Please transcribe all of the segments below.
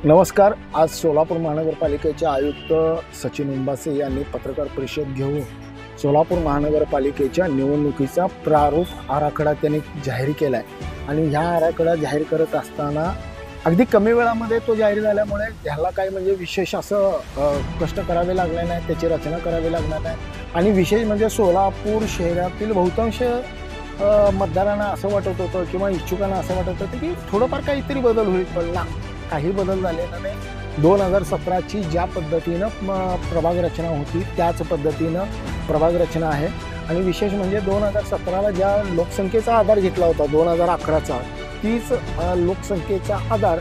नमस्कार। आज सोलापूर महानगरपालिकेचे आयुक्त सचिन उंबासे यांनी पत्रकार परिषद घेऊन सोलापूर महानगरपालिकेच्या निवडणुकीचा प्रारूप आराखडा त्यांनी जाहीर केला आहे आणि ह्या आराखडा जाहीर करत असताना अगदी कमी वेळामध्ये तो जाहीर झाल्यामुळे ह्याला काही म्हणजे विशेष असं कष्ट करावे लागले नाही, त्याची रचना करावी लागणार नाही आणि विशेष म्हणजे सोलापूर शहरातील बहुतांश मतदारांना असं वाटत होतं किंवा इच्छुकांना असं वाटत होतं की थोडंफार काहीतरी बदल होईल, पण ना, काही बदल झालेला नाही। 2017ची ज्या पद्धतीनं प्रभाग रचना होती त्याच पद्धतीनं प्रभाग रचना आहे आणि विशेष म्हणजे 2017ला ज्या लोकसंख्येचा आधार घेतला होता 2011चा, तीच लोकसंख्येचा आधार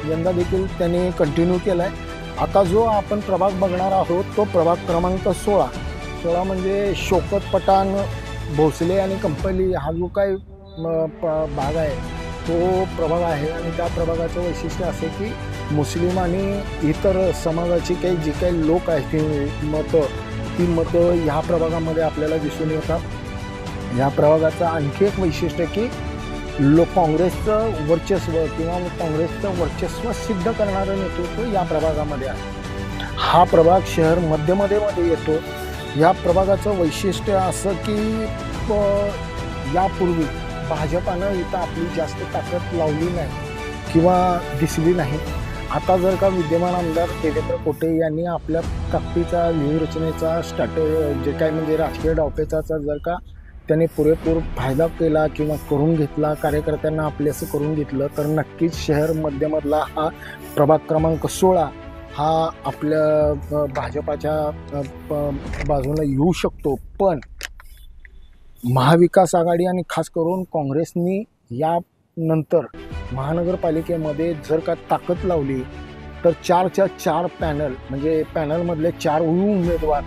यंदा देखील त्यांनी कंटिन्यू केला आहे। आता जो आपण प्रभाग बघणार आहोत तो प्रभाग क्रमांक 16 म्हणजे शौकत पठाण, भोसले आणि कंपली हा जो काही भाग आहे तो प्रभाग आहे आणि त्या प्रभागाचं वैशिष्ट्य असे की मुस्लिम आणि इतर समाजाची जी काही लोक आहेत ती मतं ह्या प्रभागामध्ये आपल्याला दिसून येतात। ह्या प्रभागाचं आणखी एक वैशिष्ट्य की काँग्रेसचं वर्चस्व किंवा काँग्रेसचं वर्चस्व सिद्ध करणारं नेतृत्व या प्रभागामध्ये आहे। हा प्रभाग शहर मध्यमध्ये येतो। या प्रभागाचं वैशिष्ट्य असं की यापूर्वी भाजपानं इथं आपली जास्त ताकद लावली नाही किंवा दिसली नाही। आता जर का विद्यमान आमदार देवेंद्र कोटे यांनी आपल्या ताकदीचा व्यूहरचनेचा जे काय म्हणजे राजकीय डावपेचाचा जर का त्यांनी पुरेपूर फायदा केला किंवा करून घेतला, कार्यकर्त्यांना आपल्याचं करून घेतलं, तर नक्कीच शहर मध्यमधला हा प्रभाग क्रमांक 16 हा आपल्या भाजपाच्या बाजूला येऊ शकतो। पण महाविकास आघाडी आणि खास करून काँग्रेसनी यानंतर महानगरपालिकेमध्ये जर का ताकद लावली तर 4च्या 4 पॅनल म्हणजे पॅनलमधले 4 उमेदवार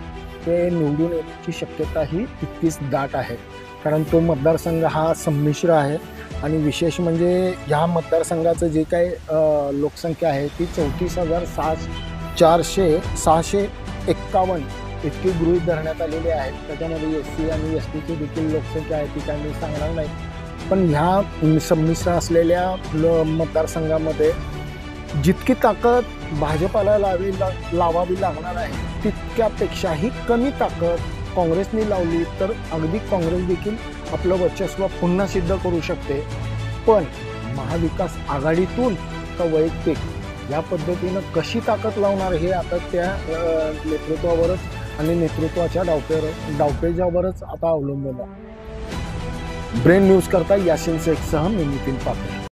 ते निवडून येण्याची शक्यता ही तितकीच दाट आहे। कारण तो मतदारसंघ हा संमिश्र आहे आणि विशेष म्हणजे ह्या मतदारसंघाचं जे काही लोकसंख्या आहे ती 34,651 इतकी गृहीत धरण्यात आलेली आहे। त्याच्यामध्ये SC आणि STची देखील लोकसंख्या आहे ती काही मी सांगणार नाही, पण ह्या संमिश्र असलेल्या मतदारसंघामध्ये जितकी ताकद भाजपाला लावावी लागणार आहे तितक्यापेक्षाही कमी ताकद काँग्रेसने लावली तर अगदी काँग्रेस देखील आपलं वर्चस्व पुन्हा सिद्ध करू शकते। पण महाविकास आघाडीतून का वैयक्तिक या पद्धतीनं कशी ताकद लावणार हे आता त्या नेतृत्वावरच आणि नेतृत्वाच्या डावपेचावरच आता अवलंबून आहे। ब्रेन न्यूज करता यासिन शेखसह मी नितीन पाटील।